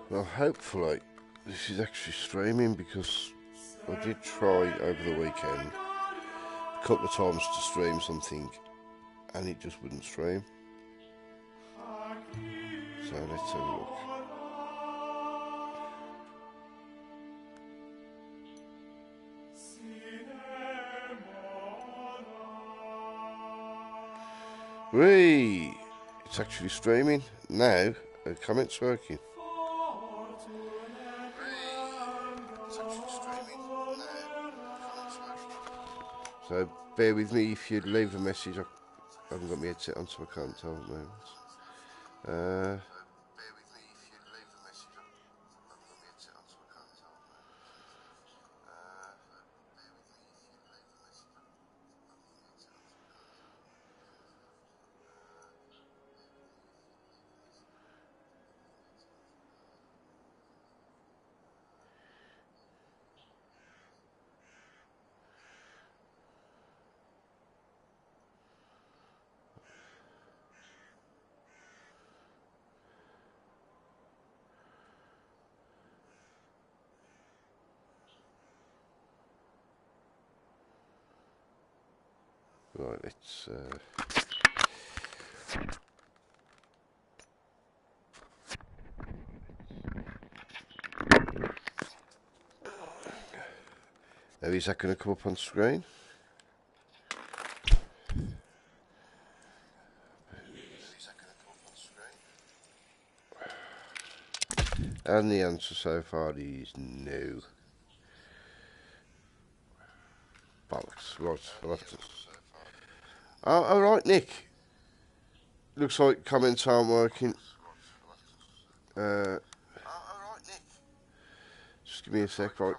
Well, hopefully this is actually streaming, because I did try over the weekend a couple of times to stream something and it just wouldn't stream. So let's have a look. Whee! It's actually streaming now. The comment's working. So bear with me if you leave a message. I haven't got my headset on, so I can't tell at the moment. Right, let's now is that going to come up on screen? And the answer so far is no. Bollocks. Right, I'll have to... Oh, alright, Nick. Looks like comments aren't working. Just give me a sec, right.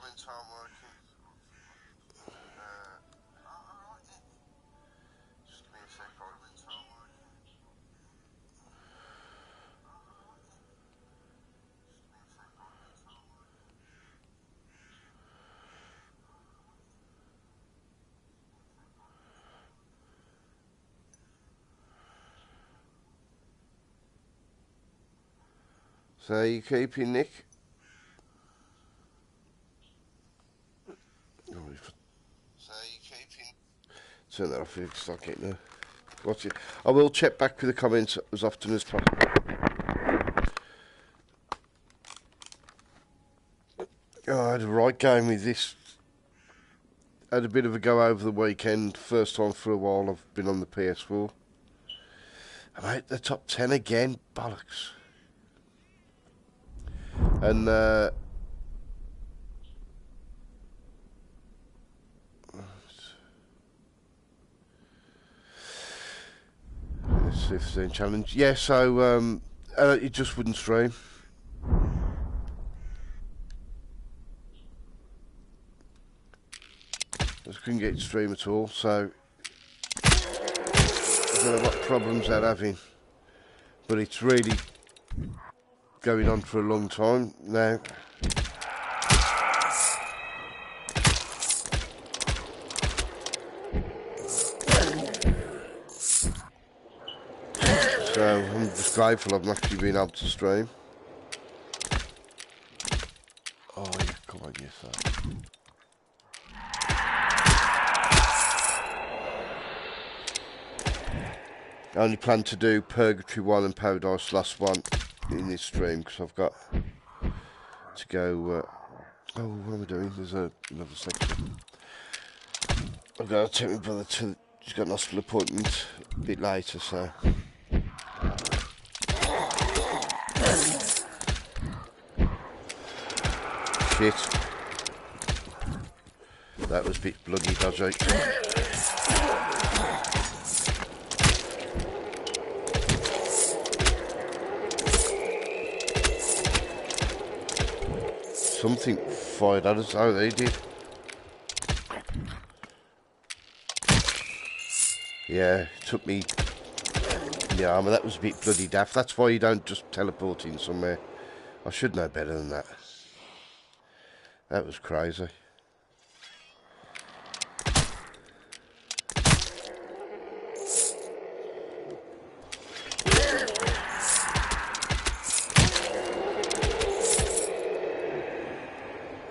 So you keeping, Nick? Turn that off if you start getting there. Watch it. I will check back with the comments as often as possible. Oh, I had a right game with this. Had a bit of a go over the weekend. First time for a while I've been on the PS4. I'm out the top 10 again. Bollocks. And let's see if there's any challenge. Yeah, so it just wouldn't stream. I just couldn't get it to stream at all, so I don't know what problems they're having, but it's really going on for a long time now. So I'm just grateful I've actually been able to stream. Oh, yeah, come on, yes, sir. I only plan to do Purgatory 1 and Paradise Lost 1 in this stream, because I've got to go... oh, what am I doing? There's another section. I've got to take my brother to... He's got an hospital appointment a bit later, so... Shit. That was a bit bloody dodgy. Something fired at us. Oh, they did. Yeah, it took me in the armour. That was a bit bloody daft. That's why you don't just teleport in somewhere. I should know better than that. That was crazy.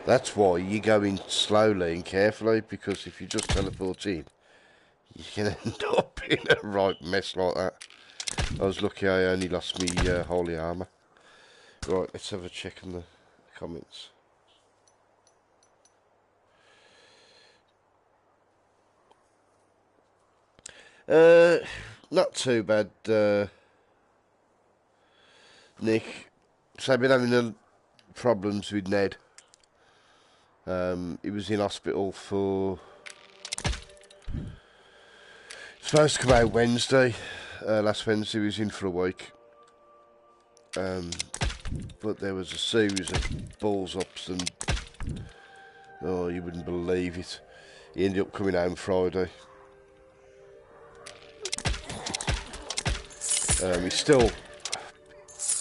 That's why you go in slowly and carefully, because if you just teleport in, you can end up in a right mess like that. I was lucky I only lost me holy armour. Right, let's have a check on the comments. Not too bad, Nick. So I've been having problems with Ned. He was in hospital for... supposed to come out Wednesday. Last Wednesday he was in for a week. But there was a series of balls ups and... oh, you wouldn't believe it. He ended up coming home Friday. He's still...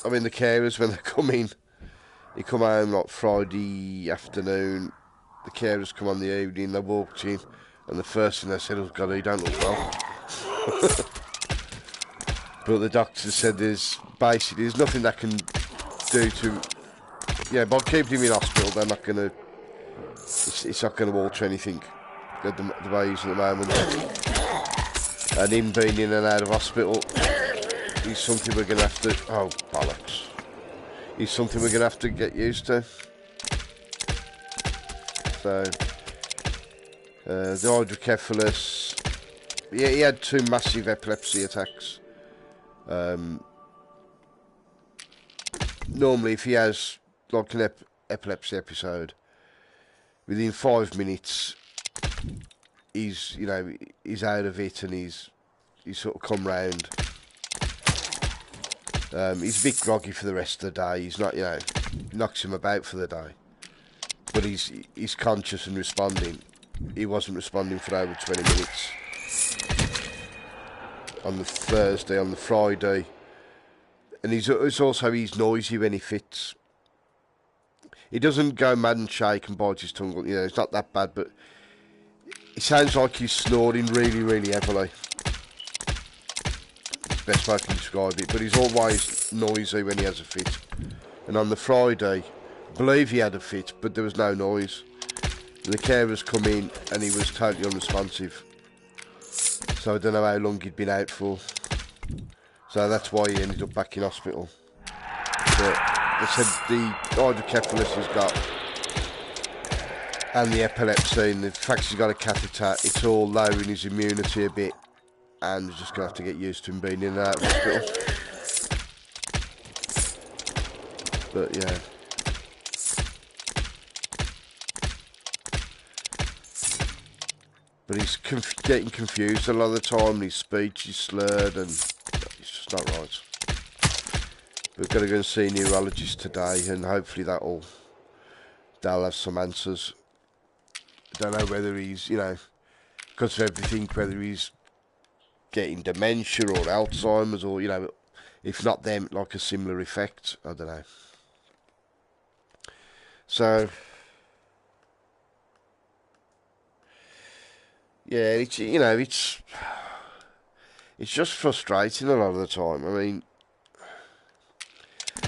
I mean, the carers, when they come in, he come home like Friday afternoon. The carers come on the evening, they walked in, and the first thing they said was, God, he don't look well. But the doctor said there's nothing they can do to... yeah, by keeping him in hospital, they're not going to... it's not going to alter anything, the way he's at the moment. And him being in and out of hospital is something we're going to have to... oh, bollocks. Is something we're going to have to get used to. So, the hydrocephalus... yeah, he had 2 massive epilepsy attacks. Normally, if he has like an epilepsy episode, within 5 minutes, he's out of it, and he's sort of come round. He's a bit groggy for the rest of the day. He's not, knocks him about for the day, but he's conscious and responding. He wasn't responding for over 20 minutes on the Thursday. On the Friday, and he's noisy when he fits. He doesn't go mad and shake and bite his tongue. It's not that bad, but it sounds like he's snoring really, really heavily. Best way I can describe it. But he's always noisy when he has a fit. And on the Friday, I believe he had a fit, but there was no noise. And the carers come in, and he was totally unresponsive. So I don't know how long he'd been out for. So that's why he ended up back in hospital. But they said the hydrocephalus he's got, and the epilepsy, and the fact he's got a catheter, it's all lowering his immunity a bit, and we're just going to have to get used to him being in and out of hospital. But yeah. But he's getting confused a lot of the time, and his speech is slurred, and it's just not right. We've got to go and see a neurologist today, and hopefully they'll have some answers. I don't know whether he's, because of everything, whether he's getting dementia or Alzheimer's, or, if not them, like a similar effect. I don't know. So, yeah, it's just frustrating a lot of the time. I mean,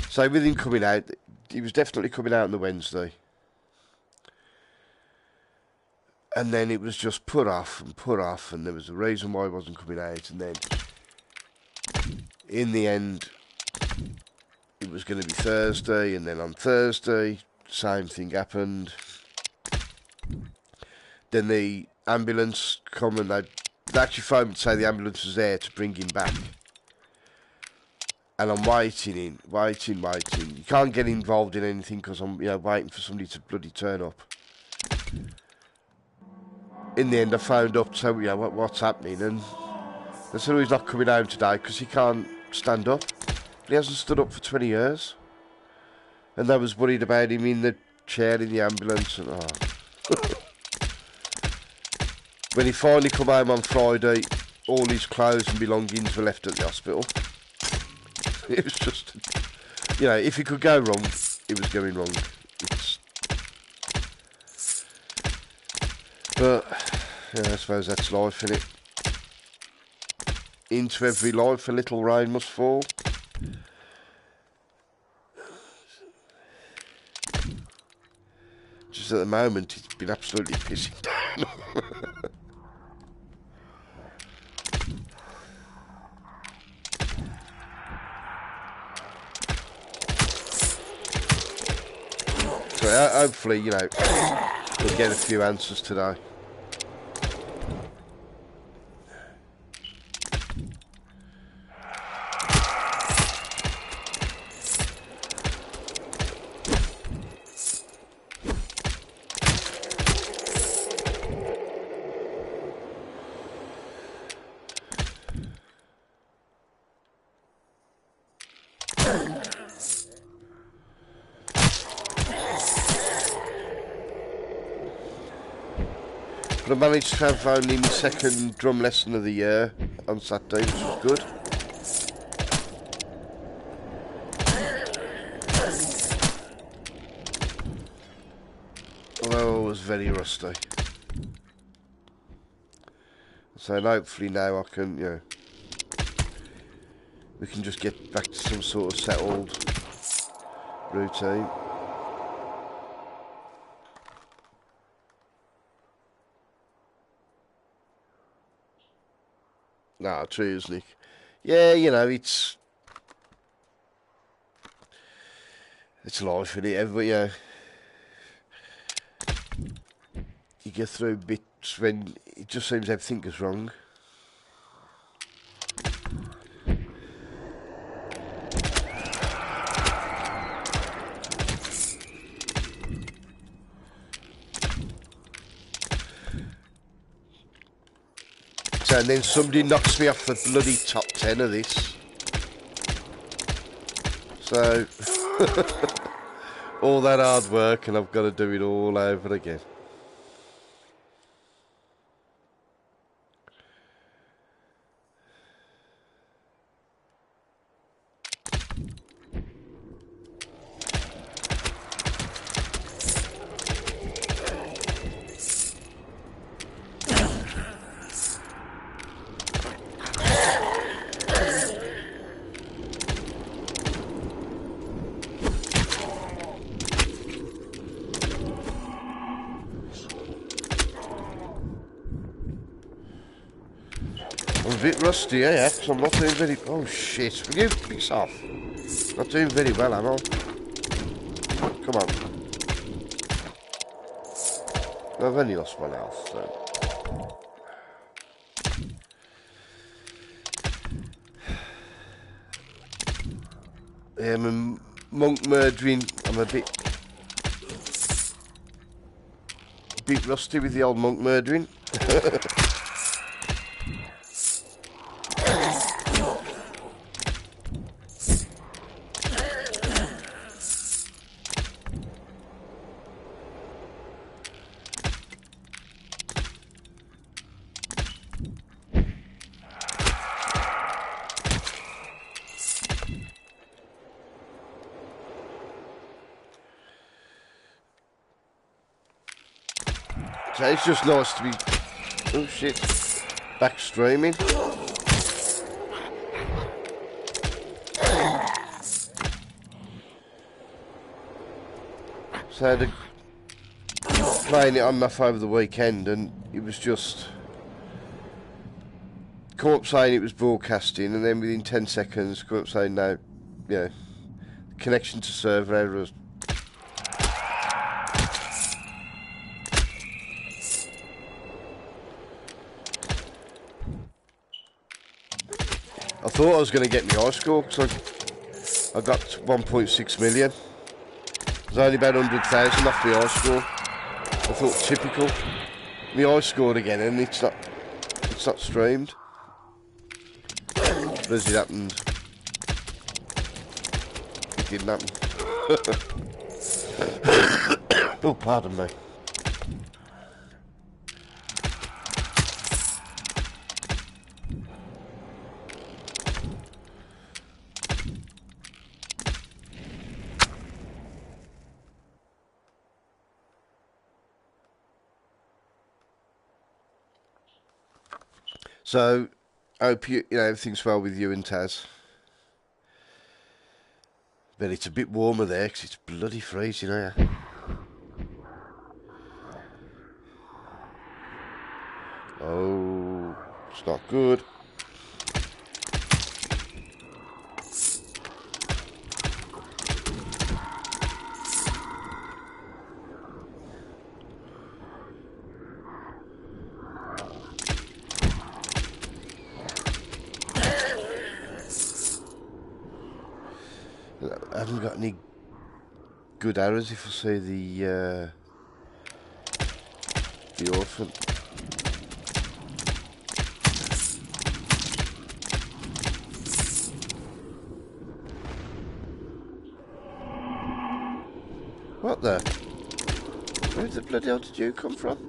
so with him coming out, he was definitely coming out on the Wednesday. And then it was just put off, and there was a reason why he wasn't coming out, and then in the end, it was going to be Thursday, and then on Thursday, same thing happened. Then the ambulance come, and they actually phoned me to say the ambulance was there to bring him back. And I'm waiting. You can't get involved in anything because I'm, waiting for somebody to bloody turn up. In the end, I phoned up to say, what's happening, and they said, he's not coming home today because he can't stand up. He hasn't stood up for 20 years. And they was worried about him in the chair in the ambulance, and when he finally come home on Friday, all his clothes and belongings were left at the hospital. It was just, if it could go wrong, it was going wrong. But, I suppose that's life, innit? Into every life a little rain must fall. Just at the moment, it's been absolutely pissing down. So hopefully, you know, we'll get a few answers today. But I managed to have only my second drum lesson of the year on Saturday, which was good. Although I was very rusty. So hopefully now I can, you know, we can just get back to some sort of settled routine. Nah, cheers, Nick. Yeah, you know, it's life, isn't it? You know, you get through bits when it just seems everything goes wrong. And then somebody knocks me off the bloody top 10 of this. So, all that hard work and I've got to do it all over again. I'm a bit rusty, yeah, because I'm not doing very... Oh, shit. Will you piss off? Not doing very well, am I? Come on. I've only lost one health, so... Yeah, I'm monk murdering. I'm a bit rusty with the old monk murdering. So it's just nice to be, oh shit, back streaming. So I had playing it on my phone over the weekend and it was just, come up saying it was broadcasting and then within 10 seconds come up saying no, you know, connection to server errors. I thought I was going to get my high score because I got 1.6 million. There's only about 100,000 off the high score. I thought typical. My high scored again and it's not streamed. But as it happened, it didn't happen. Oh, pardon me. So, I hope you know everything's well with you and Taz. But it's a bit warmer there because it's bloody freezing here. not good. I haven't got any good arrows if I see the orphan. What the? Where the bloody hell did you come from?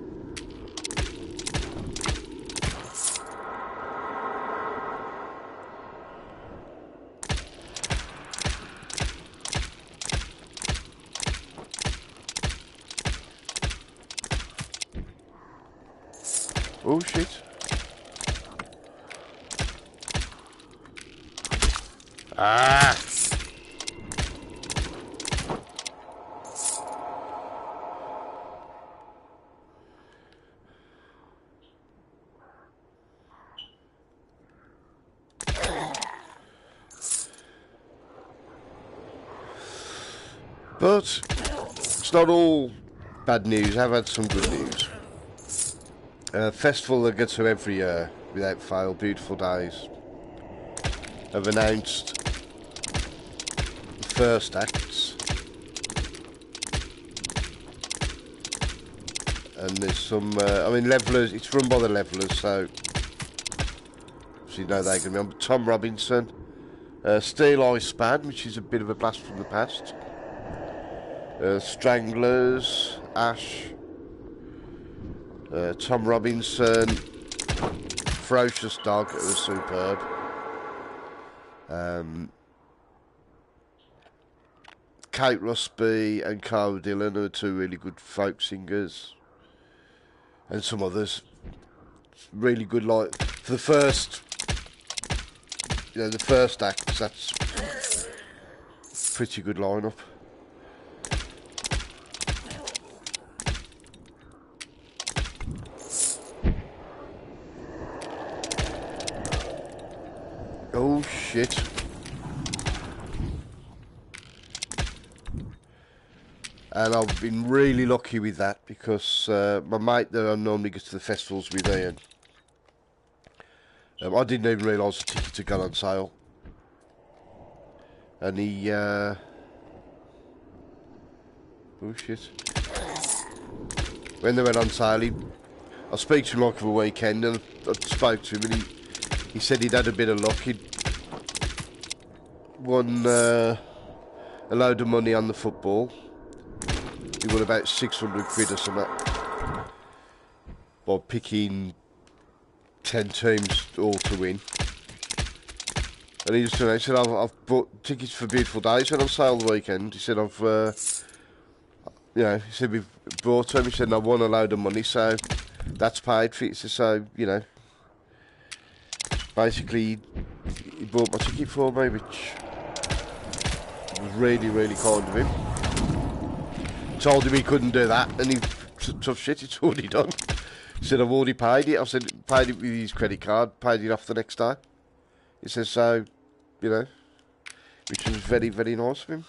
Oh shit. Ah! But it's not all bad news. I've had some good news. Festival that gets to every year without fail, Beautiful Days, have announced the first acts, and there's some I mean, levelers, it's run by the levelers, so you know they're going to be on. Tom Robinson, Steel Eye Span, which is a bit of a blast from the past, Stranglers, Ash, Tom Robinson, Ferocious Dog, it was superb. Kate Rusby and Carl Dillon are two really good folk singers, and some others really good. Like for the first, the first act, that's pretty good lineup. Oh shit. And I've been really lucky with that because my mate that I normally go to the festivals with, Ian, I didn't even realise the tickets had gone on sale. And he oh shit. When they went on sale, I spoke to him like for a weekend, and I spoke to him, and he said he'd had a bit of luck. He'd won a load of money on the football. He won about 600 quid or something by picking 10 teams all to win. And he just turned around and said, I've bought tickets for Beautiful Days on sale the weekend. He said, he said we've bought them. He said, I won a load of money, so that's paid for it. So, basically, he bought my ticket for me, which was really, really kind of him. Told him he couldn't do that, and he tough shit, it's already done. He said, I've already paid it. I said, paid it with his credit card, paid it off the next day. He says, so, which was very, very nice of him.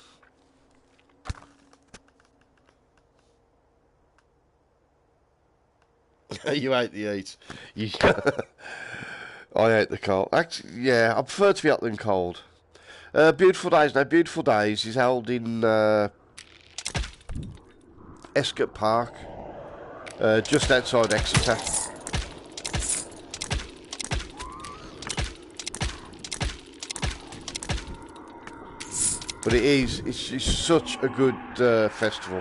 You hate the heat. I hate the cold. Actually, yeah, I prefer to be hot than cold. Beautiful Days. Now, Beautiful Days is held in Escott Park, just outside Exeter. But it's such a good festival.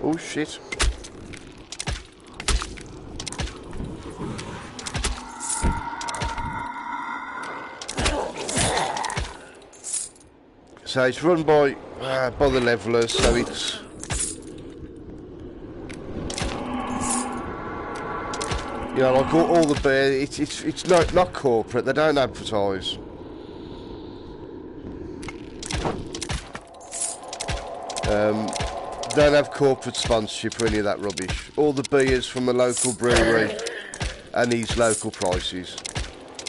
Oh shit. So it's run by the levelers, so it's like all the beer. It's not corporate. They don't advertise. Don't have corporate sponsorship or any of that rubbish. All the beers from the local brewery and these local prices,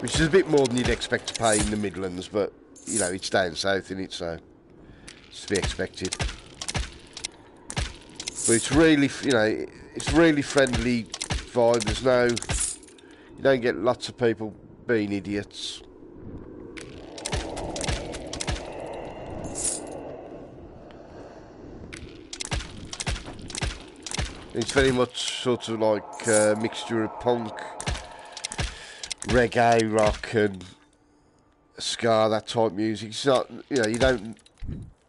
which is a bit more than you'd expect to pay in the Midlands, but you know, it's down south, isn't it? So it's to be expected. But it's really, you know, it's really friendly vibe. There's no, you don't get lots of people being idiots. It's very much sort of like a mixture of punk, reggae, rock, and ska, that type music. It's not, you know,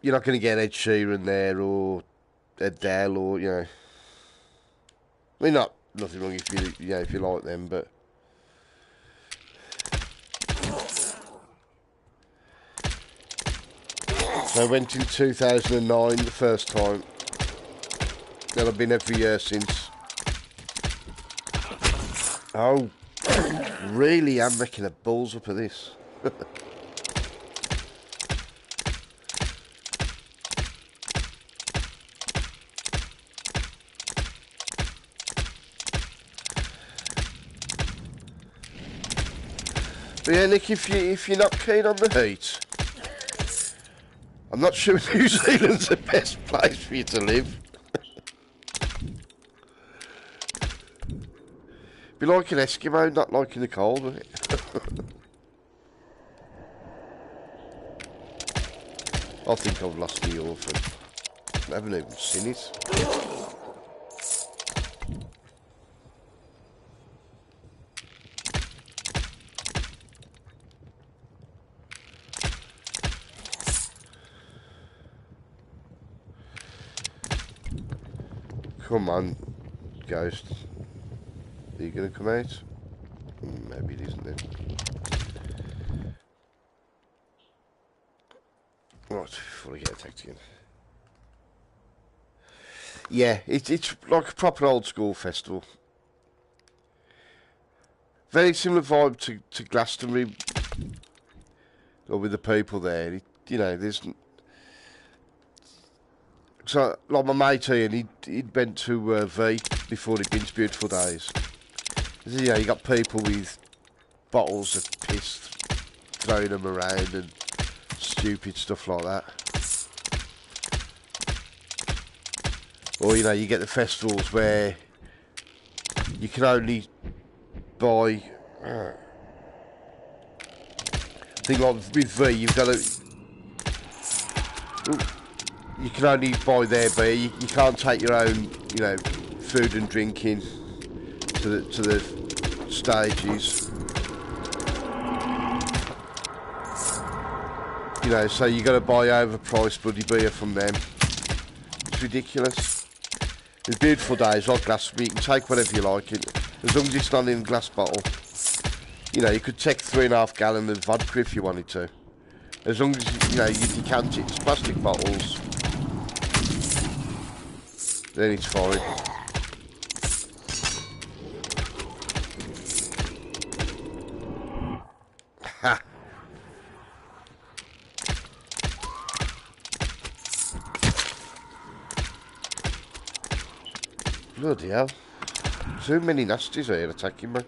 you're not going to get Ed Sheeran there or Adele or, you know. I mean, nothing wrong if you like them, but so I went in 2009 the first time. Then I've been every year since. Oh, really am making a balls up of this. But yeah, Nick, if you're not keen on the heat, I'm not sure New Zealand's the best place for you to live. Be like an Eskimo, not liking the cold, wouldn't it? I think I've lost the orphan. I haven't even seen it. Come on, ghost. Are you going to come out? Maybe it isn't then. Right, before I get attacked again. Yeah, it's like a proper old school festival. Very similar vibe to Glastonbury. Or with the people there. You know, there's... So, like my mate Ian, he'd been to V before he'd been to Beautiful Days. You know, you got people with bottles of piss throwing them around and stupid stuff like that. Or, you know, you get the festivals where you can only buy... I think like with V, you've got to... You can only buy their beer. You can't take your own, you know, food and drinking to the stages. You know, so you got to buy overpriced bloody beer from them. It's ridiculous. With Beautiful Days, like Glastonbury, you can take whatever you like, as long as it's not in a glass bottle. You know, you could take 3.5 gallons of vodka if you wanted to. As long as, you know, you decant it, it's plastic bottles. Then it's fine. Ha! Bloody hell. Too many nasties here attacking me.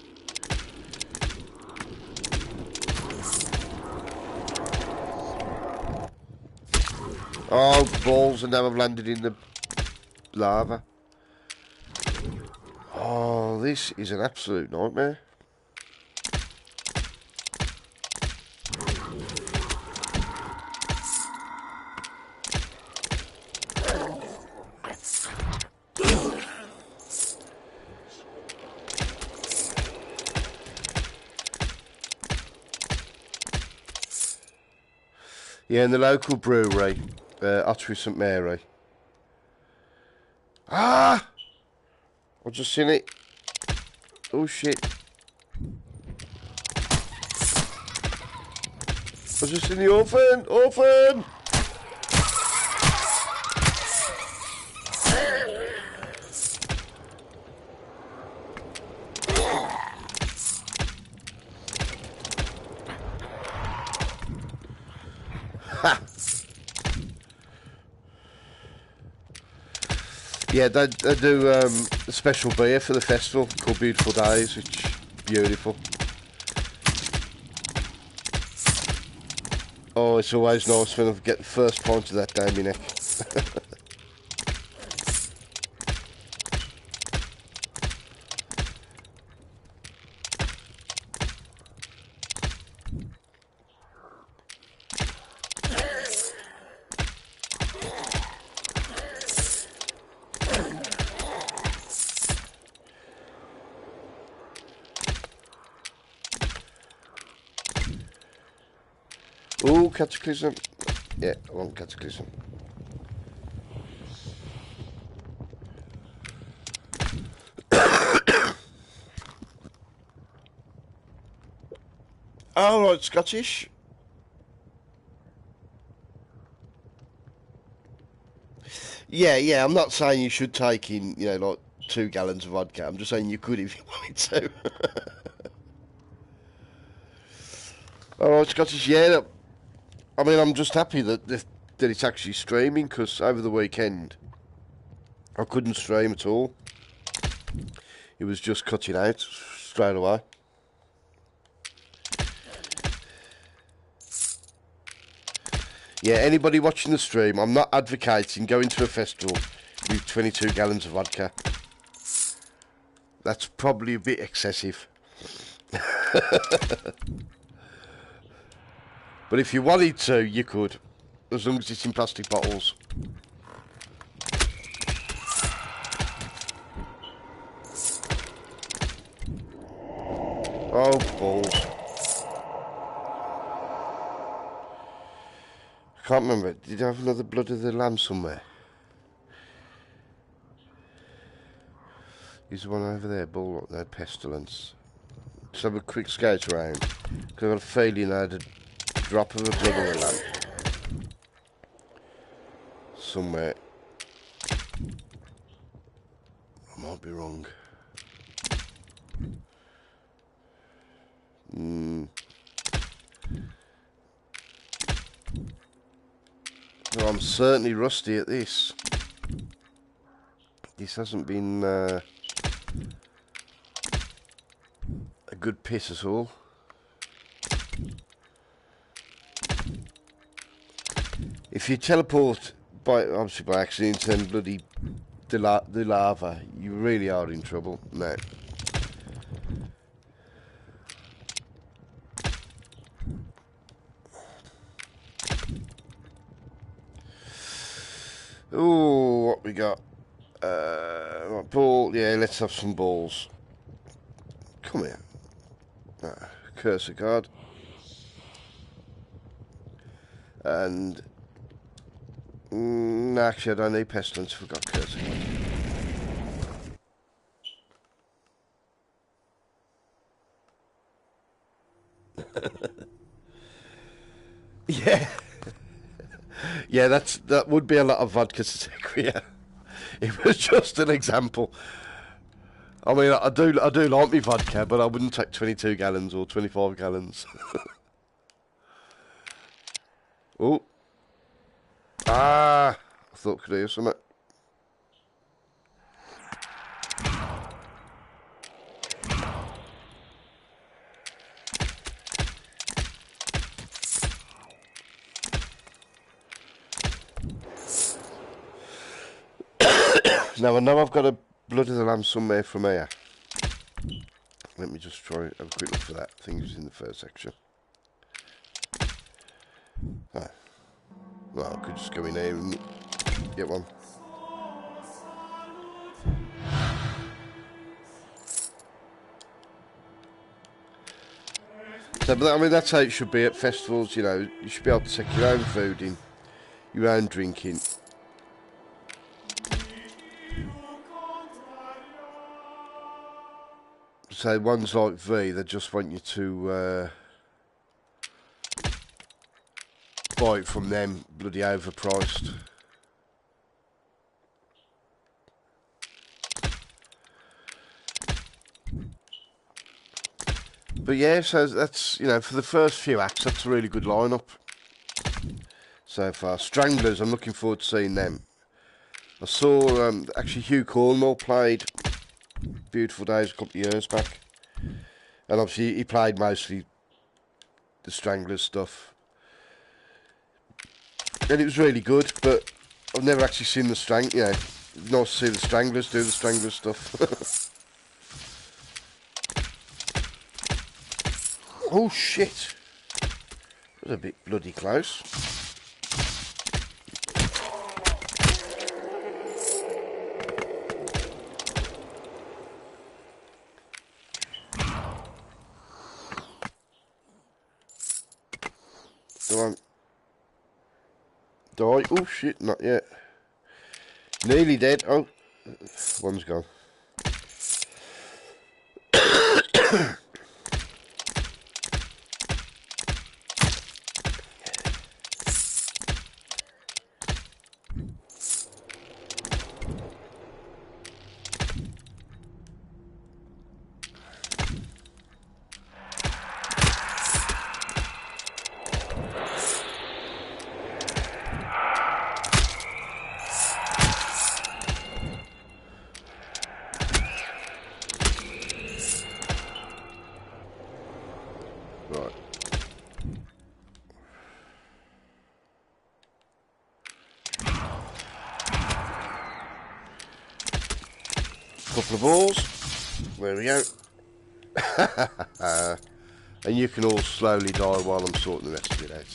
Oh, balls, and now I've landed in the lava. Oh, this is an absolute nightmare. Yeah, in the local brewery, Ottery St Mary. Ah! I've just seen it. Oh shit. I've just seen the orphan! Orphan! Ha! Yeah, they do a special beer for the festival called Beautiful Days, which is beautiful. Oh, it's always nice when I get the first pint of that down my neck. Oh, Cataclysm. Yeah, I want Cataclysm. Oh, right, Scottish. Yeah, I'm not saying you should take in, like 2 gallons of vodka. I'm just saying you could if you wanted to. All right, Scottish, yeah. I mean, I'm just happy that it's actually streaming, because over the weekend I couldn't stream at all. It was just cutting out straight away. Yeah, anybody watching the stream, I'm not advocating going to a festival with 22 gallons of vodka. That's probably a bit excessive. But if you wanted to, you could, as long as it's in plastic bottles. Oh, balls. I can't remember. Did I have another Blood of the Lamb somewhere? Is the one over there, Bull, up there, Pestilence? Let's have a quick skate around. Because I've got a feeling I had a drop of a Blood of the Lamb somewhere. I might be wrong. Well, I'm certainly rusty at this. This hasn't been a good piss at all. If you teleport obviously by accident and bloody the lava, you really are in trouble. No. Ooh, what we got? Ball. Yeah, let's have some balls. Come here. Cursor card. And actually, I don't need Pestilence. I forgot Cursor card. Yeah. Yeah, that would be a lot of vodka to take here. It was just an example. I mean, I do like me vodka, but I wouldn't take 22 gallons or 25 gallons. Oh. I thought I could hear something. Now, I know I've got a Blood of the Lamb somewhere from here. Let me just try have a quick look for that. I think it was in the first section. Oh. Well, I could just go in here and get one. So, but I mean, that's how it should be at festivals, You should be able to take your own food in, your own drinking. So ones like V, they just want you to buy it from them, bloody overpriced. But yeah, so that's, for the first few acts, that's a really good lineup so far. Stranglers, I'm looking forward to seeing them. I saw actually Hugh Cornwell played Beautiful Days a couple of years back, and obviously he played mostly the Stranglers stuff, and it was really good. But I've never actually seen the Nice to see the Stranglers do the Stranglers stuff. Oh shit! That was a bit bloody close. Go on. Die. Oh shit, not yet. Nearly dead. Oh, one's gone. Right. Couple of balls. There we go. And you can all slowly die while I'm sorting the rest of it out.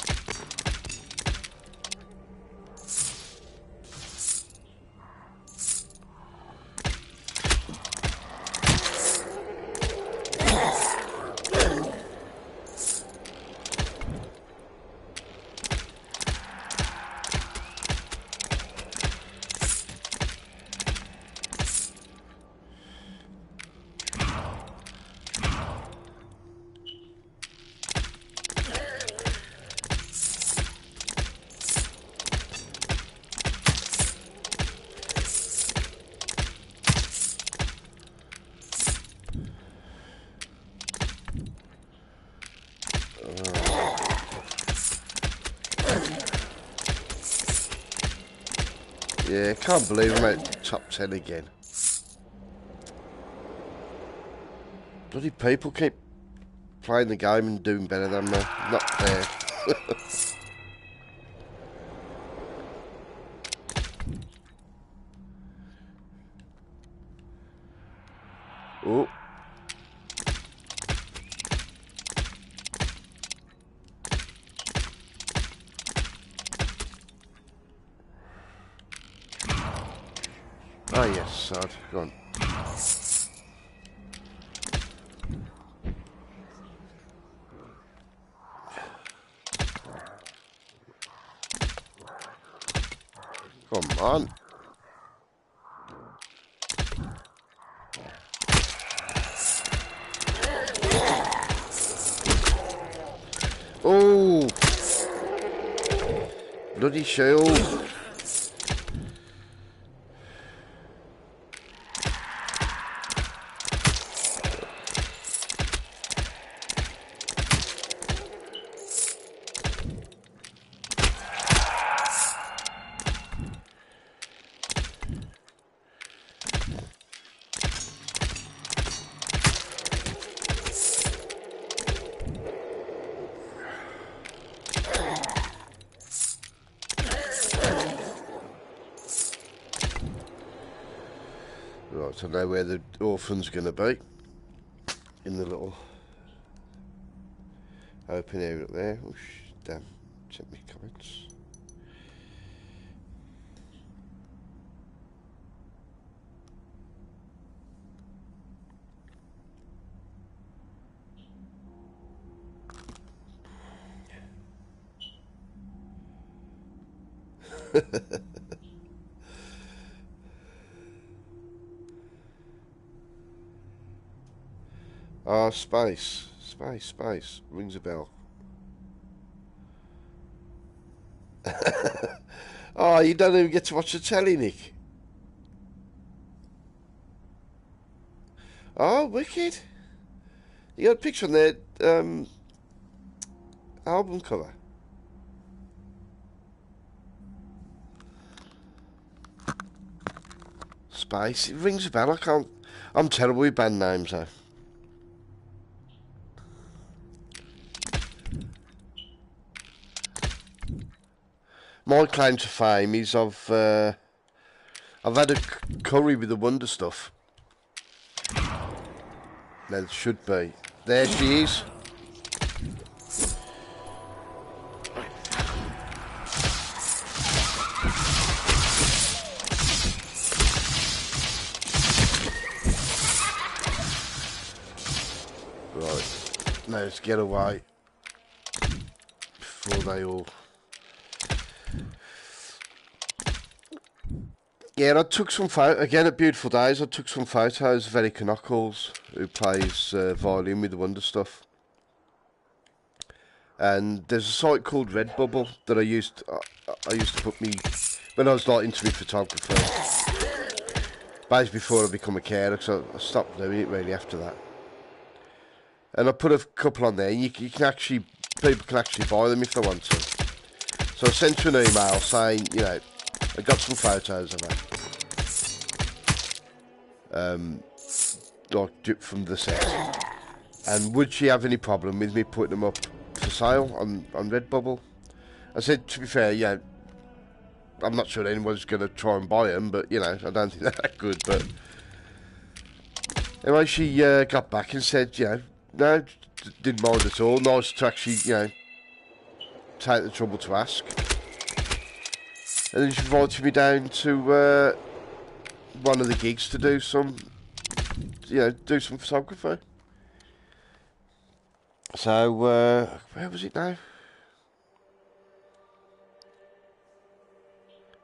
Yeah, can't believe I'm at top 10 again. Bloody people keep playing the game and doing better than me. Not fair. Oh. Oh yes, sod. Go on. Come on. Oh. Bloody shield. Right, I know where the orphan's going to be. In the little open area up there. Oh, damn. Check my comments. Ah, space. Space. Rings a bell. Oh, you don't even get to watch the telly, Nick. Oh, wicked. You got a picture on their album cover. Space. It rings a bell. I can't. I'm terrible with band names, though. My claim to fame is I've had a curry with the Wonder Stuff. There should be. There she is. Right. Now let's get away before they all... Yeah, I took some photos, again at Beautiful Days, I took some photos of Eric Knuckles, who plays violin with the Wonder Stuff. And there's a site called Redbubble that I used to put me, when I was like into my photography, basically before I become a carer, because I stopped doing it really after that. And I put a couple on there, and you can actually, people can actually buy them if they want to. So I sent her an email saying, you know, I got some photos of her. Like from the set. And would she have any problem with me putting them up for sale on Redbubble? I said, to be fair, yeah, I'm not sure anyone's going to try and buy them, but, you know, I don't think they're that good, but... Anyway, she got back and said, you know, no, didn't mind at all. Nice to actually, you know, take the trouble to ask. And then she invited me down to one of the gigs to do some, you know, do some photography. So, where was it now?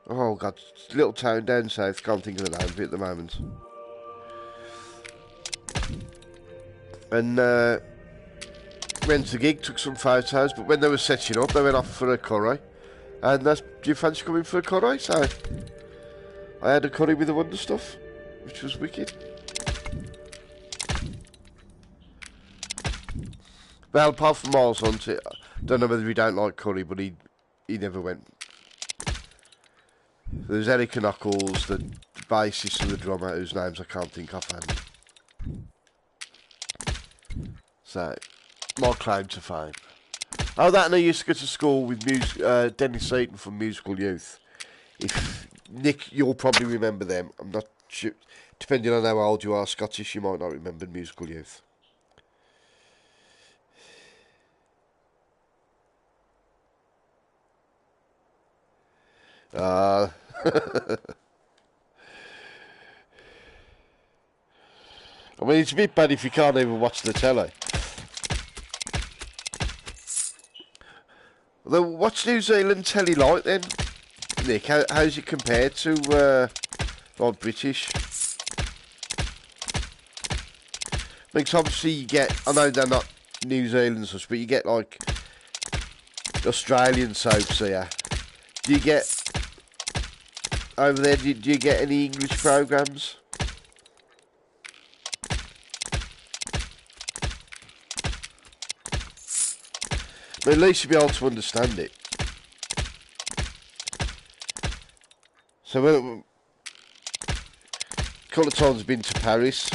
Oh God, little town down south, can't think of the name of it at the moment. And went to the gig, took some photos, but when they were setting up, they went off for a curry. And do you fancy coming for a curry? So, I had a curry with the Wonder Stuff, which was wicked. Well, apart from Miles Hunt, I don't know whether he don't like curry, but he never went. There's Eric Knuckles, the bassist and the drummer, whose names I can't think offhand. So, my claim to fame. Oh, that and I used to go to school with Dennis Seaton from Musical Youth. If Nick, you'll probably remember them. I'm not sure. Depending on how old you are, Scottish, you might not remember Musical Youth. I mean, it's a bit bad if you can't even watch the telly. Although, what's New Zealand telly like then, Nick? How's it compared to like British? Because obviously you get, I know they're not New Zealand such, but you get like Australian soaps here. Do you get over there? Do you get any English programs? But at least you'll be able to understand it. So a couple of times I've been to Paris,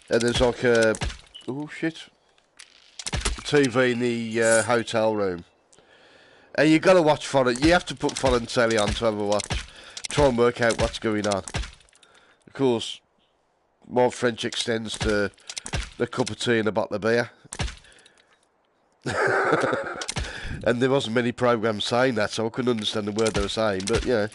and there's like a TV in the hotel room, and you got to watch foreign. You have to put foreign telly on to have a watch, try and work out what's going on. Of course, my French extends to a cup of tea and a bottle of beer. And there wasn't many programmes saying that, so I couldn't understand the word they were saying, but yeah.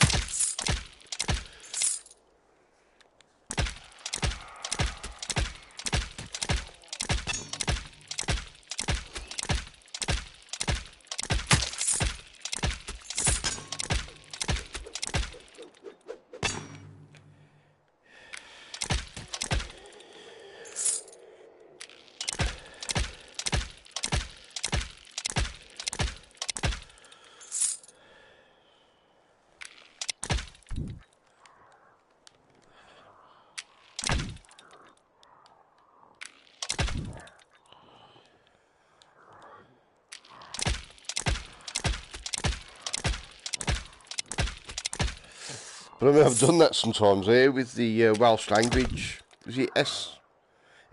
But I mean, I've done that sometimes here with the Welsh language. Is it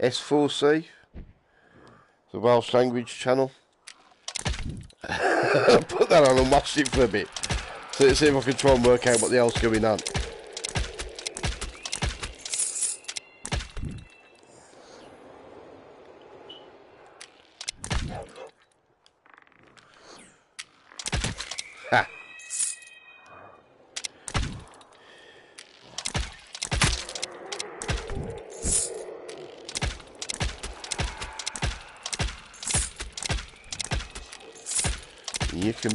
S4C? The Welsh language channel. I put that on and watched it for a bit. So let's see if I can try and work out what the hell's going on. Ha! You can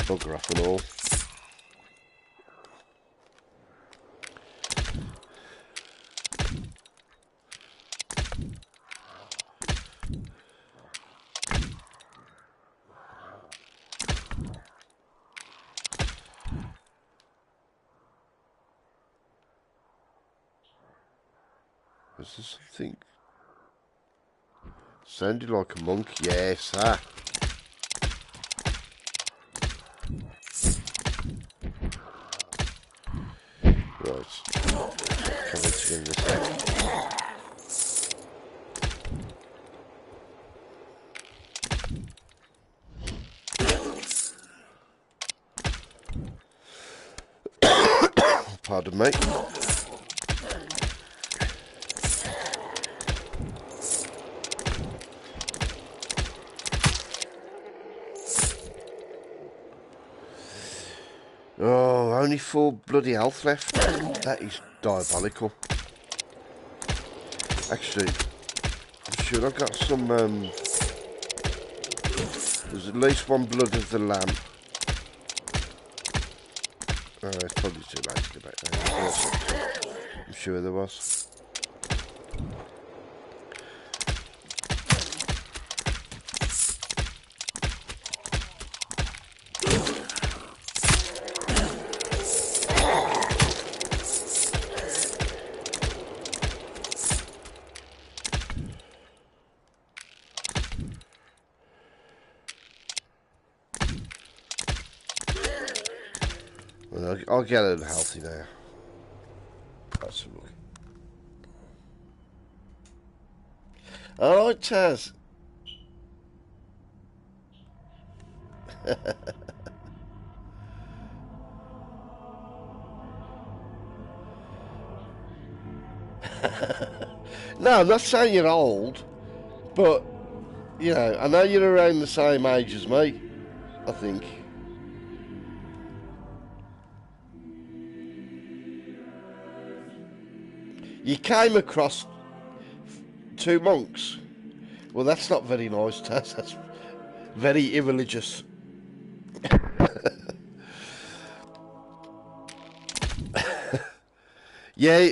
bugger off and all. Was there something? Sounded like a monk. Yes, ah. Right. Come in together in a sec. Pardon me. Oh, only 4 bloody health left. That is diabolical. Actually, I'm sure I've got some, there's at least 1 blood of the lamb. Oh, it's probably too late to go back there. I'm sure there was. Well, I'll get it healthy now. That's a look. Alright, Taz. No, I'm not saying you're old, but, you know, I know you're around the same age as me, I think. You came across 2 monks. Well, that's not very nice, Taz. That's very irreligious. Yeah.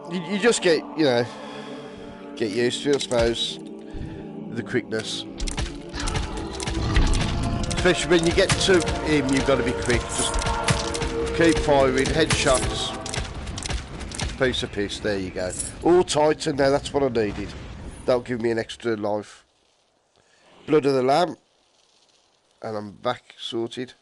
You just get, you know, get used to it, I suppose. The quickness. Especially when you get to him, you've got to be quick. Just keep firing, headshots. Piece of piss, there you go. All Titan now, that's what I needed. That'll give me an extra life. Blood of the lamb. And I'm back sorted.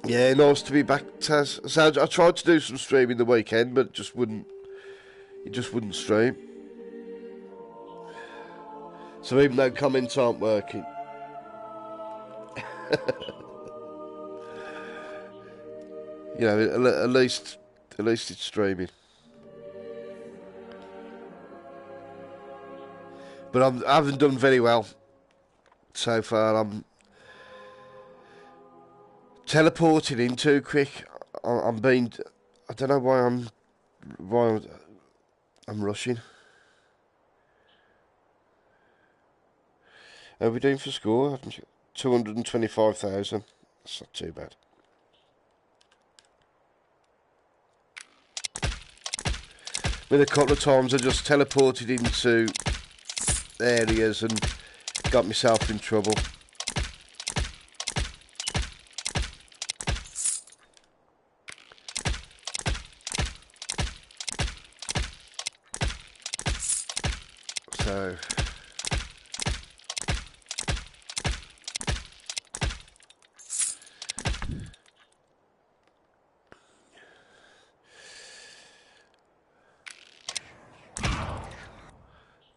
Yeah, nice to be back, Taz. So I tried to do some streaming the weekend, but it just wouldn't stream. So even though comments aren't working, you know, at least it's streaming. But I haven't done very well so far. I'm teleporting in too quick. I don't know why I'm rushing. How are we doing for score? 225,000. That's not too bad. I mean, a couple of times I just teleported into areas and got myself in trouble. go.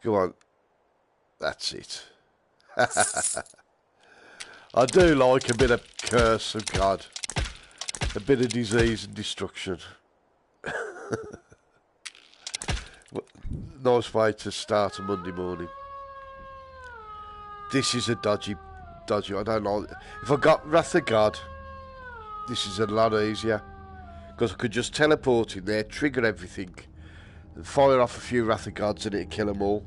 Go on. That's it. I do like a bit of curse of God. A bit of disease and destruction. Nice way to start a Monday morning. This is a dodgy. I don't like. If I got Wrath of God, this is a lot easier. Because I could just teleport in there, trigger everything, and fire off a few Wrath of Gods and it'd kill them all.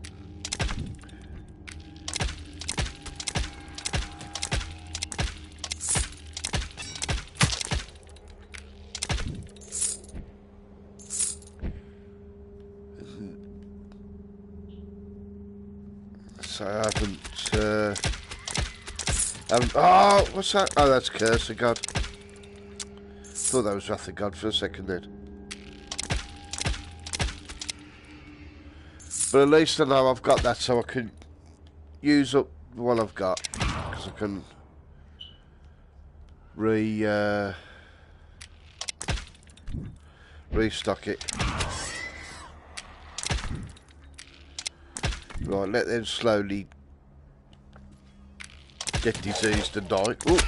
So I haven't, oh, what's that? Oh, that's Curse of God. Thought that was Wrath of God for a second then. But at least I know I've got that, so I can use up the one I've got. Because I can restock it. Right, let them slowly get diseased and die. Ooh.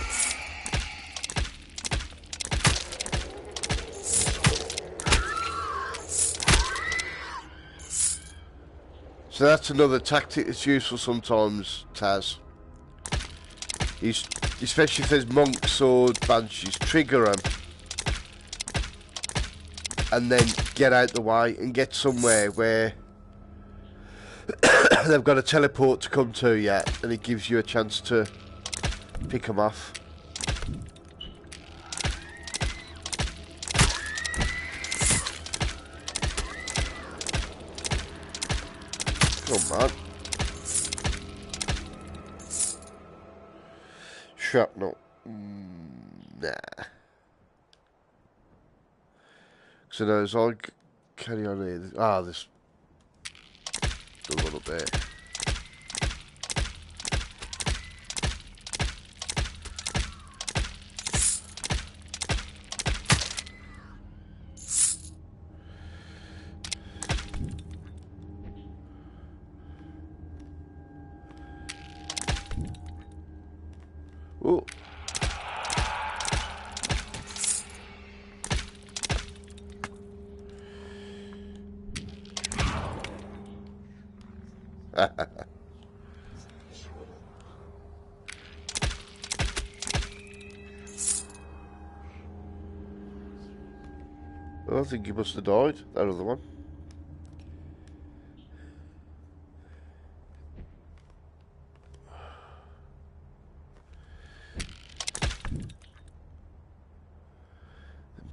So that's another tactic that's useful sometimes, Taz. Especially if there's monks or banshees, trigger them. And then get out the way and get somewhere where they've got a teleport to come to you, and it gives you a chance to pick them off. Come on. Shrapnel. Nah. So there's I carry on here. Ah, this. The one up there. Oh. I think he must have died, that other one.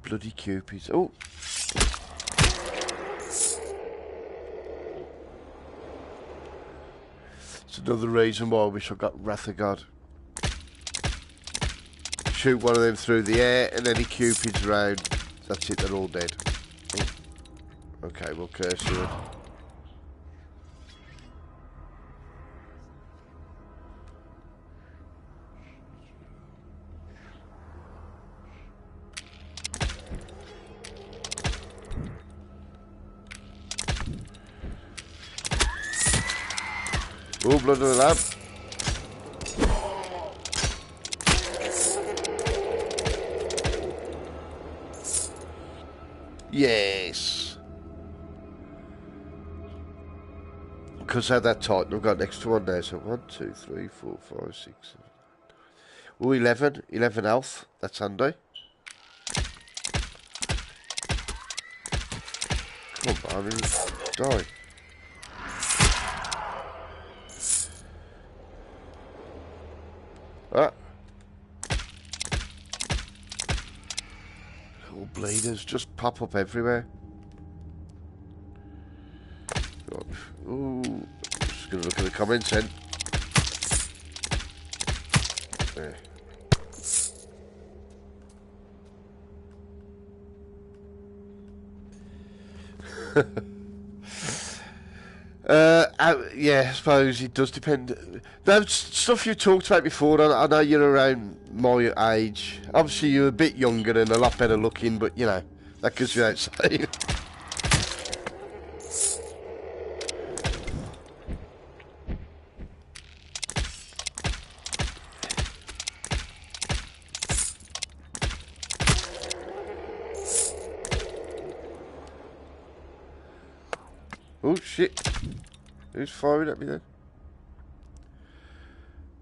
Bloody Cupids. Oh! It's another reason why I wish I got Wrath of God. Shoot one of them through the air and any Cupids around. That's it, they're all dead. Oh. Okay, we'll curse you. Oh, blood of the lamb. Yes. Because I had that Titan, I've got an extra one there. So 1, 2, 3, 4, 5, 6, 7. Oh, 11. 11 health. That's handy. Come on, die. Ah. Little bleeders just pop up everywhere. Ooh. Just gonna look at the comments then. There. Yeah, I suppose it does depend. That's stuff you talked about before. I know you're around my age. Obviously, you're a bit younger and a lot better looking, but you know that goes without saying. Oh shit! Who's firing at me then?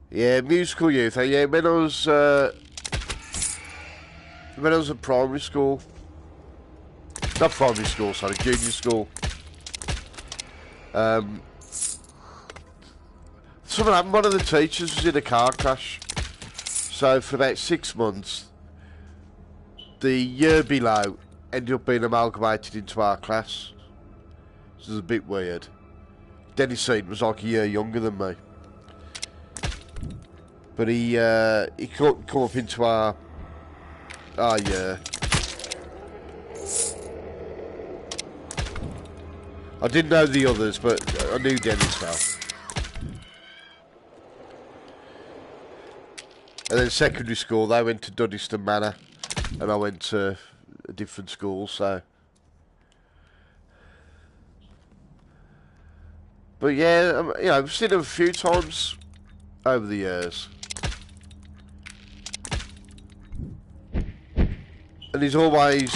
Yeah, musical youth. Yeah, when I was at primary school, not primary school, sorry, junior school. Something happened. One of the teachers was in a car crash. So for about 6 months, the year below ended up being amalgamated into our class. This is a bit weird. Dennis Seaton was like a year younger than me. But he couldn't come up into our year. I didn't know the others, but I knew Dennis well. And then secondary school, they went to Duddiston Manor, and I went to a different school, so... But yeah, you know, I've seen him a few times over the years. And he's always...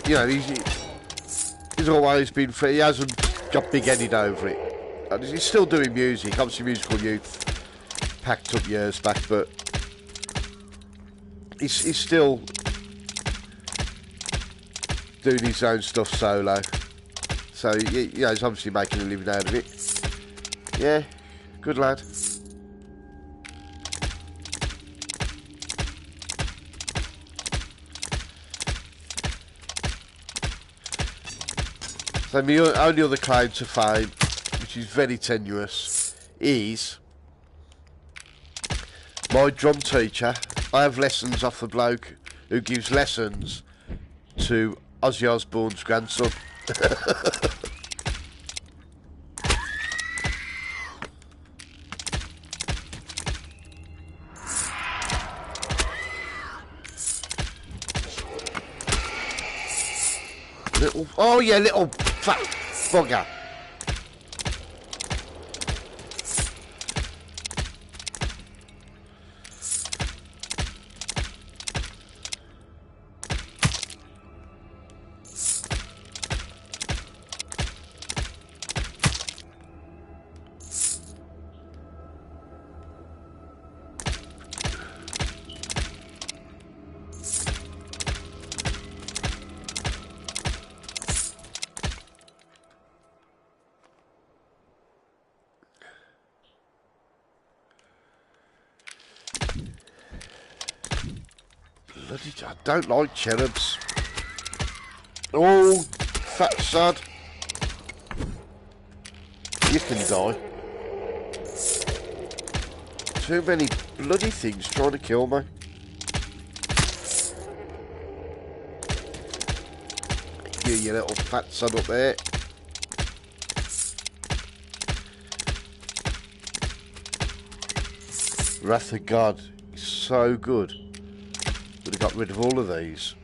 You know, he's always been free. He hasn't got big-headed over it. And he's still doing music. Obviously, Musical Youth packed up years back, but he's still doing his own stuff solo. So, yeah, he's obviously making a living out of it. Yeah, good lad. So my only other claim to fame, which is very tenuous, is my drum teacher. I have lessons off the bloke who gives lessons to Ozzy Osbourne's grandson. Oh yeah, little fat bugger. I don't like cherubs. Oh, fat sod. You can die. Too many bloody things trying to kill me. You little fat sod up there. Wrath of God is so good. Would have got rid of all of these.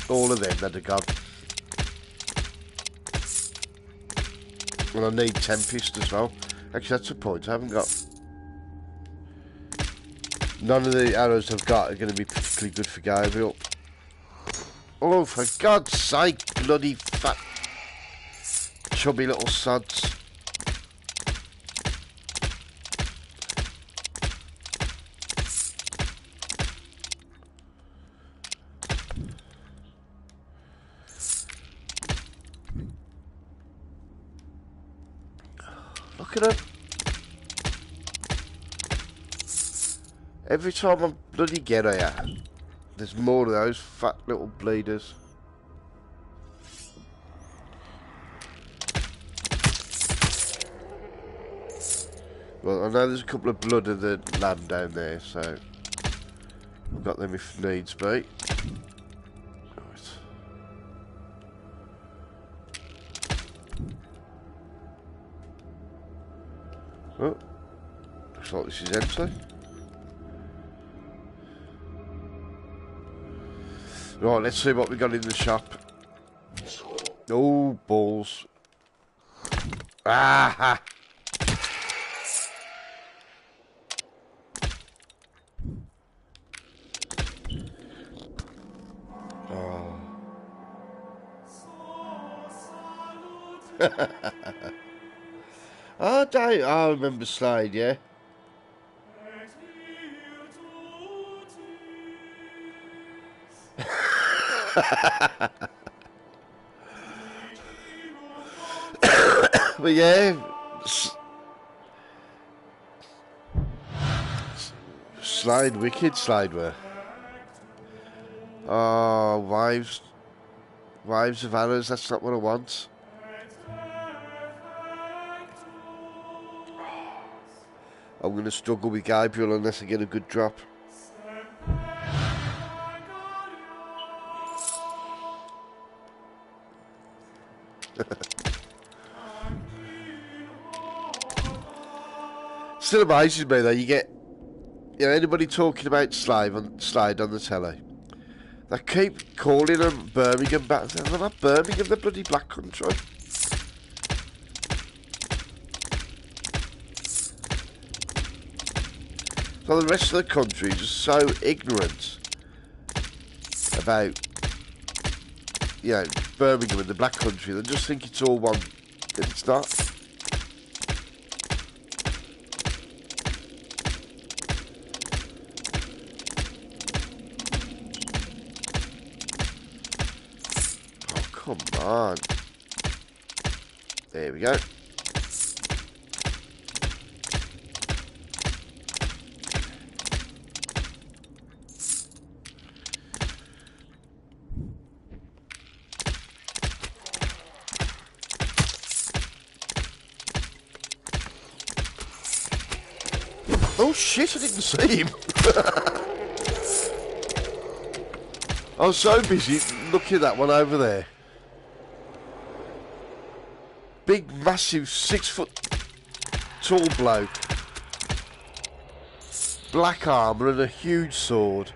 All of them, they'd have gone. And I need Tempest as well. Actually, that's a point. I haven't got... None of the arrows I've got are going to be particularly good for Gabriel. Oh, for God's sake, bloody fat, chubby little sods. Look at them. Every time I bloody get here, there's more of those fat little bleeders. Well, I know there's a couple of blood of the lamb down there, so I've got them if needs be. Right. Oh, looks like this is empty. Right, let's see what we got in the shop. Oh, balls. Ah! Oh. Oh, I remember Slade, yeah. But yeah, Slide, wicked Slide were. Oh, wives of arrows, that's not what I want. I'm going to struggle with Gabriel unless I get a good drop. Still amazes me though, you get, you know, anybody talking about Slide on the telly, they keep calling them Birmingham, but they're not Birmingham, they're bloody Black Country. So the rest of the country is just so ignorant about, you know, Birmingham and the Black Country. They just think it's all one, and it's not. Oh, come on. There we go. Oh shit, I didn't see him. I was so busy looking at that one over there. Big, massive, 6 foot tall bloke. Black armour and a huge sword.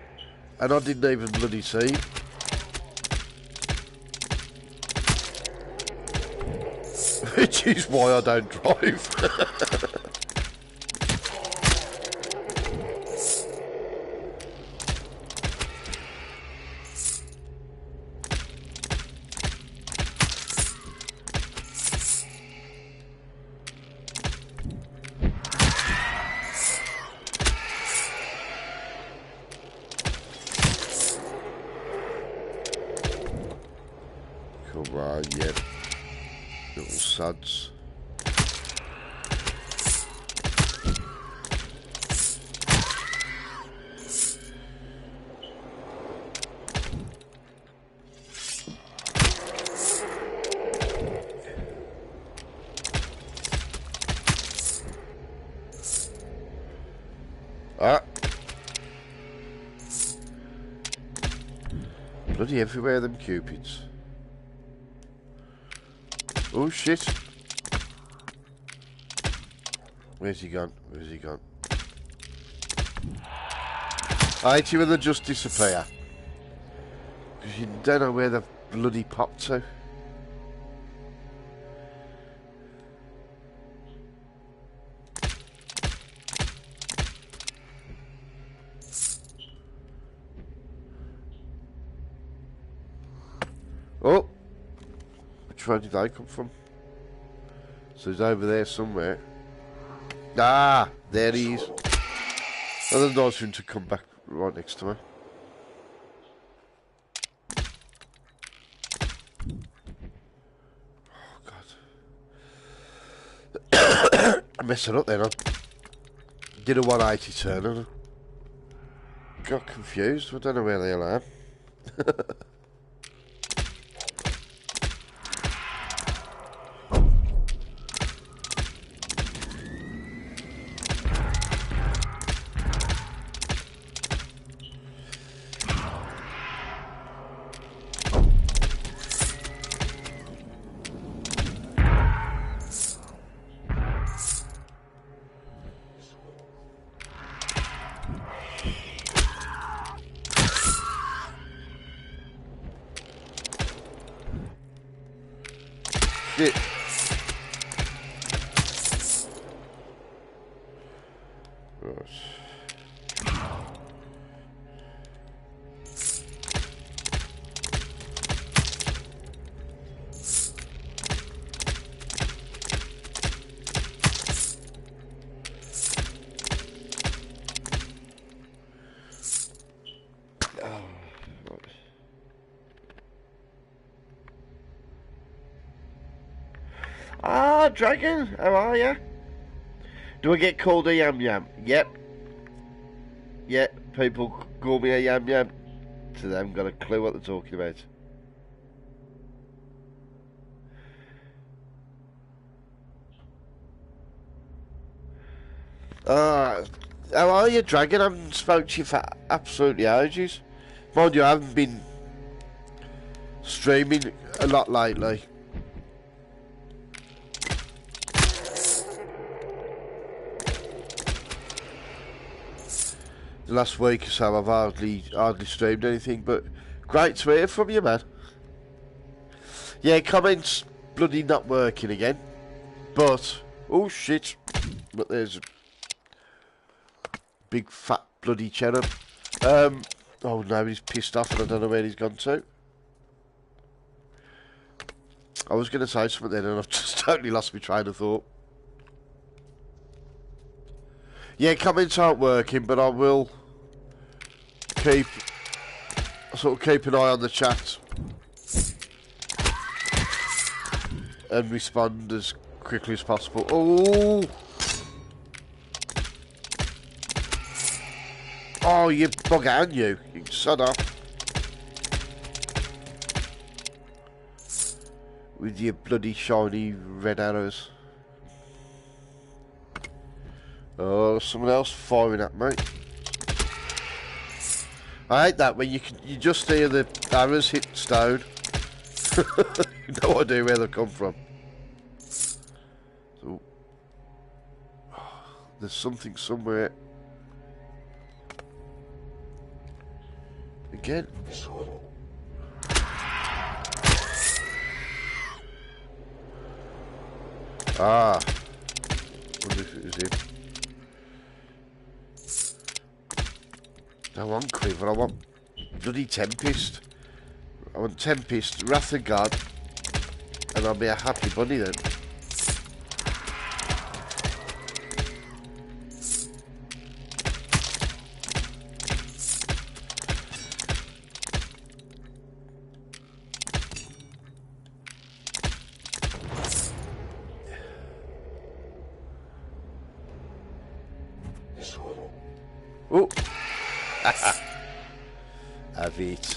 And I didn't even bloody see him. Which is why I don't drive. Come on, yeah. Little suds. Ah. Bloody everywhere, them cupids. Oh shit. Where's he gone? Where's he gone? I hate you when they just disappear. Because you don't know where they've bloody popped to. Oh! Which way did I come from? So he's over there somewhere. Ah! There he is. Another nice for him to come back right next to me. Oh god. I messed it up then. I did a 180 turn and I got confused. I don't know where the hell I am. Shit. Right. Ah, Dragon, how are you? Do I get called a yam yam? Yep. Yep, people call me a yam yam. So they haven't got a clue what they're talking about. How are you, Dragon? I haven't spoken to you for absolutely ages. Mind you, I haven't been streaming a lot lately. The last week or so I've hardly streamed anything, but great to hear from you, man. Yeah, comments bloody not working again. But, oh shit. But there's a big fat bloody cherub. Oh no, he's pissed off and I don't know where he's gone to. I was going to say something then and I've just totally lost my train of thought. Yeah, comments aren't working, but I will keep an eye on the chat and respond as quickly as possible. Oh! Oh, you bug out, you son off. With your bloody shiny red arrows. Oh, someone else firing at me. I hate that when you just hear the arrows hit stone. No idea where they come from. So, there's something somewhere. Again. Ah. Wonder if it was him. I want Quiver, I want bloody Tempest. I want Tempest, Wrath of God, and I'll be a happy bunny then. Oh! Have it.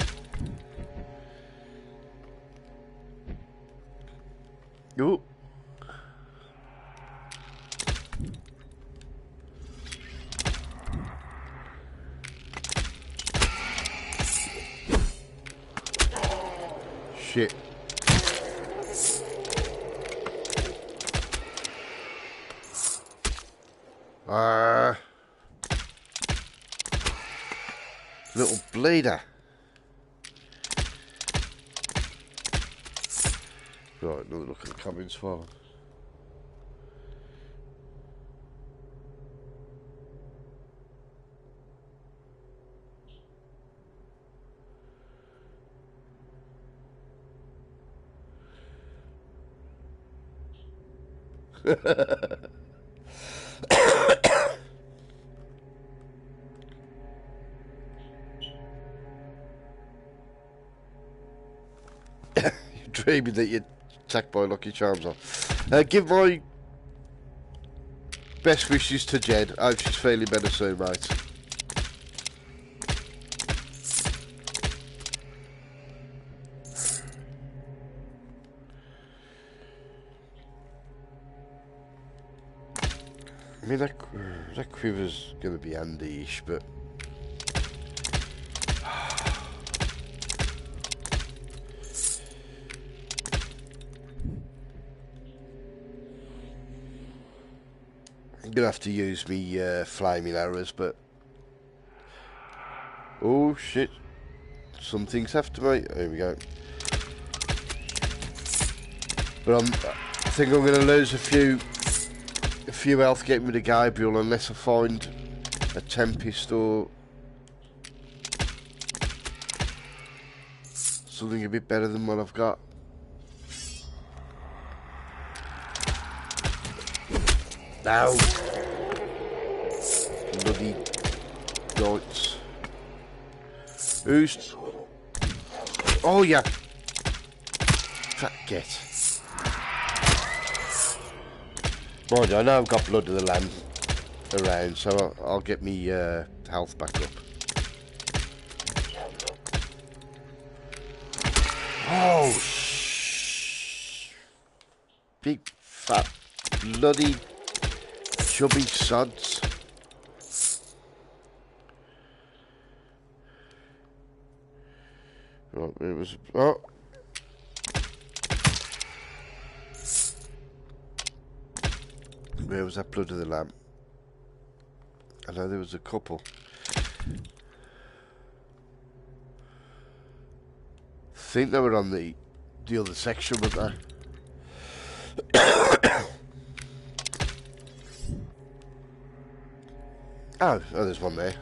Oh! Shit. Little bleeder. Right, another look at the comments file. Dreaming that you're attacked by Lucky Charms on. Give my best wishes to Jen. I hope she's feeling better soon, mate. I mean, that quiver's going to be handy-ish, but... I'm going to have to use me flaming arrows, but... Oh, shit. Something's after me. Here we go. But I think I'm going to lose a few health getting rid of Gabriel unless I find a Tempest or something a bit better than what I've got. Now, bloody goats. Who's? Oh yeah. Get. Mind you, I know I've got blood of the lamb around, so I'll get me health back up. Oh, big fat bloody chubby sods. Right, it was. Oh. Where was that blood of the lamb? I know there was a couple. I think they were on the other section, but they. Oh, there's one there.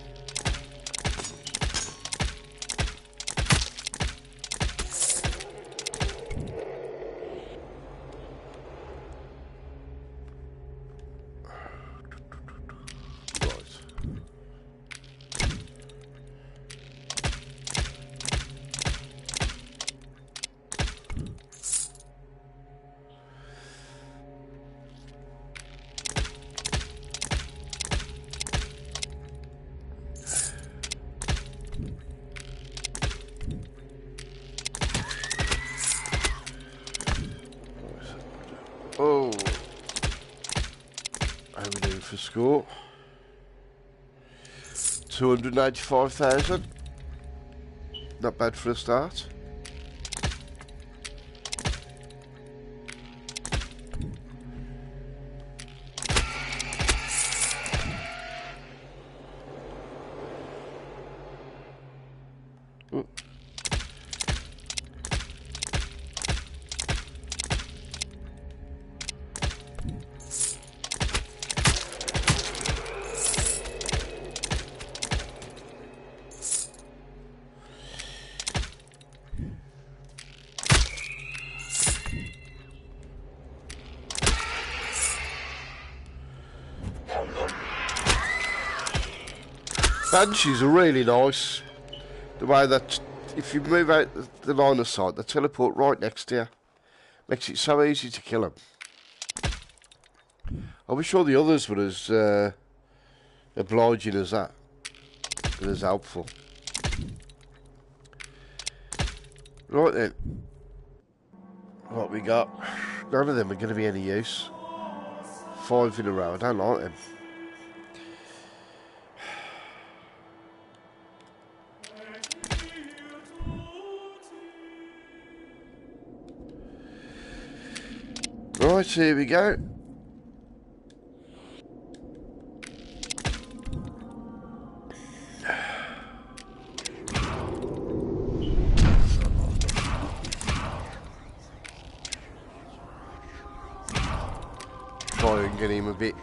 Oh, how are we doing for score? 295,000. Not bad for a start. Oh. Banshees are really nice. The way that if you move out the line of sight, they teleport right next to you. Makes it so easy to kill them. I wish all the others were as obliging as that. And as helpful. Right then. What we got? None of them are going to be any use. 5 in a row. I don't like them. Right, here we go. Try and get him a bit.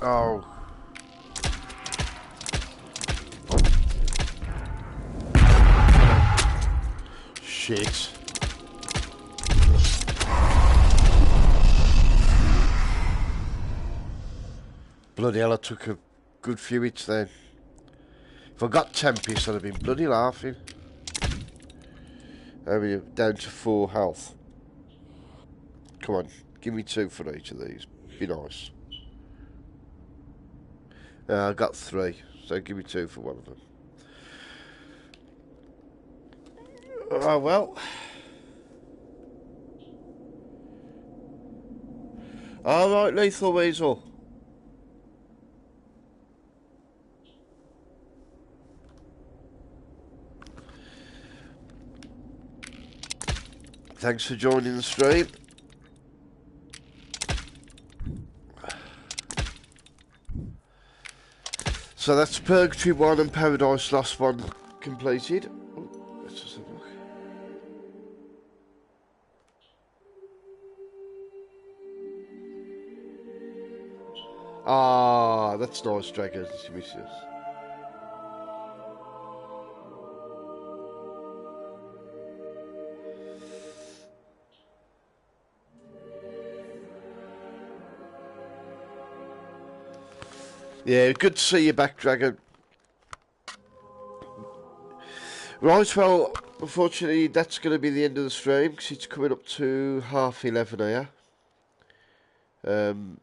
Oh. Shit. Bloody hell, I took a good few hits then. If I got Tempest, I'd have been bloody laughing. We're down to 4 health. Come on, give me 2 for each of these. Be nice. I got 3, so give me 2 for one of them. Oh well. Alright, Lethal Weasel. Thanks for joining the stream. So that's Purgatory 1 and Paradise Lost 1 completed. Oh, let's just have a look. Ah, that's nice, Dragons. Yeah, good to see you back, Dragon. Right, well, unfortunately, that's going to be the end of the stream because it's coming up to 11:30 here. And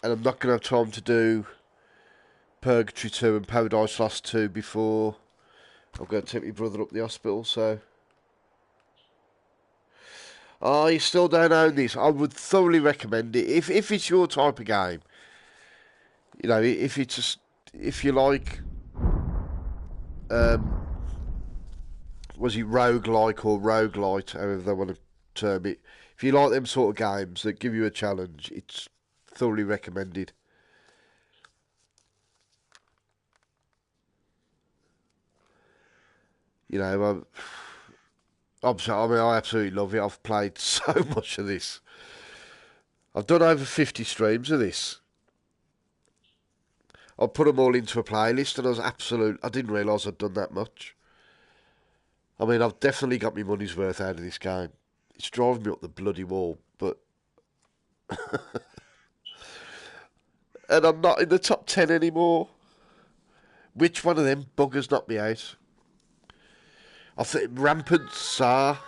I'm not going to have time to do Purgatory 2 and Paradise Lost 2 before I'm going to take my brother up the hospital, so... Oh, you still don't own this? I would thoroughly recommend it. If it's your type of game, you know, if you like... was it roguelike or roguelite, however they want to term it. If you like them sort of games that give you a challenge, it's thoroughly recommended. You know, I absolutely love it. I've played so much of this. I've done over 50 streams of this. I put them all into a playlist, and I didn't realise I'd done that much. I mean, I've definitely got my money's worth out of this game. It's driving me up the bloody wall, but... and I'm not in the top 10 anymore. Which one of them buggers knocked me out? I think Rampant Tsar.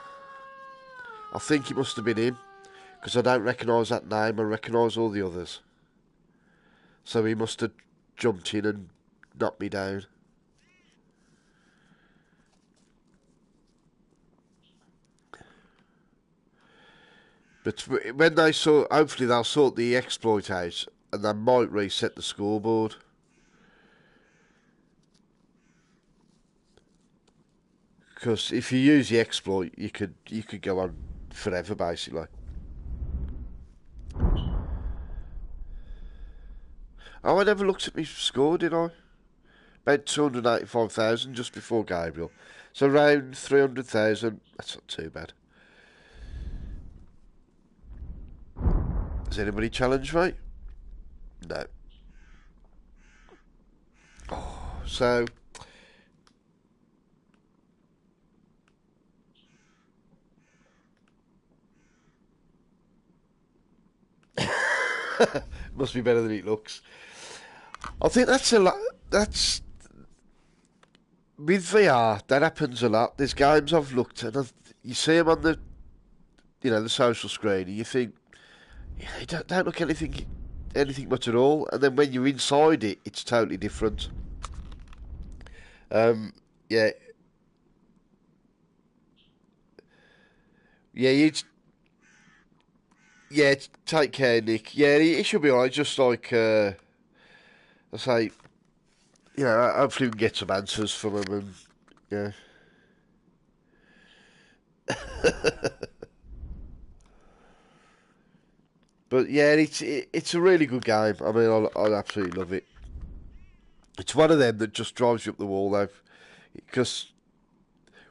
I think it must have been him, because I don't recognise that name. I recognise all the others. So he must have jumped in and knocked me down. But when they hopefully they'll sort the exploit out, and they might reset the scoreboard. Because if you use the exploit, you could go on forever, basically. Oh, I never looked at my score, did I? About 285,000 just before Gabriel. So around 300,000. That's not too bad. Has anybody challenged me? No. Oh, so... must be better than it looks. I think that's a lot. That's... With VR, that happens a lot. There's games I've looked at, and you see them on the... You know, the social screen, and you think... Yeah, they don't look anything much at all. And then when you're inside it, it's totally different. Yeah. Yeah, yeah, take care, Nick. Yeah, it should be alright. Just like, I say, you know, hopefully we can get some answers from him, and yeah. But yeah, it's a really good game. I mean, I absolutely love it. It's one of them that just drives you up the wall, though, because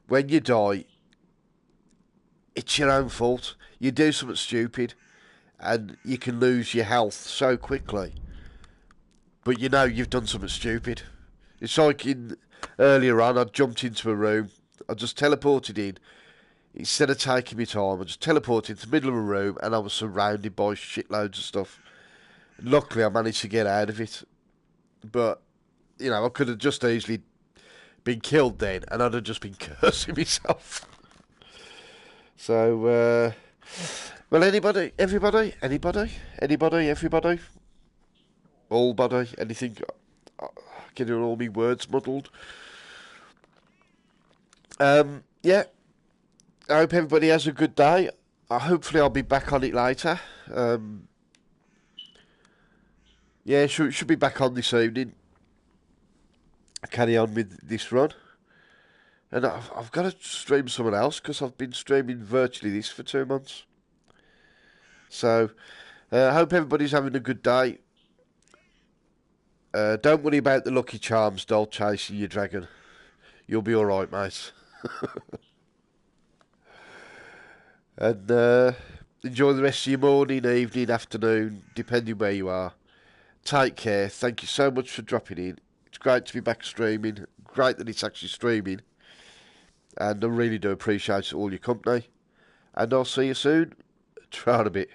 when you die, it's your own fault. You do something stupid, and you can lose your health so quickly. But you know you've done something stupid. It's like earlier on, I jumped into a room, I just teleported in. Instead of taking my time, I just teleported into the middle of a room, and I was surrounded by shitloads of stuff. Luckily, I managed to get out of it. But, you know, I could have just easily been killed then, and I'd have just been cursing myself. So, well, everybody, all body, anything, getting all my words muddled. Yeah, I hope everybody has a good day. Hopefully I'll be back on it later. Yeah, should be back on this evening. Carry on with this run. And I've got to stream someone else, because I've been streaming virtually this for 2 months. So, I hope everybody's having a good day. Don't worry about the Lucky Charms doll chasing your dragon. You'll be alright, mate. And enjoy the rest of your morning, evening, afternoon, depending where you are. Take care. Thank you so much for dropping in. It's great to be back streaming. Great that it's actually streaming. And I really do appreciate all your company. And I'll see you soon. Try on a bit.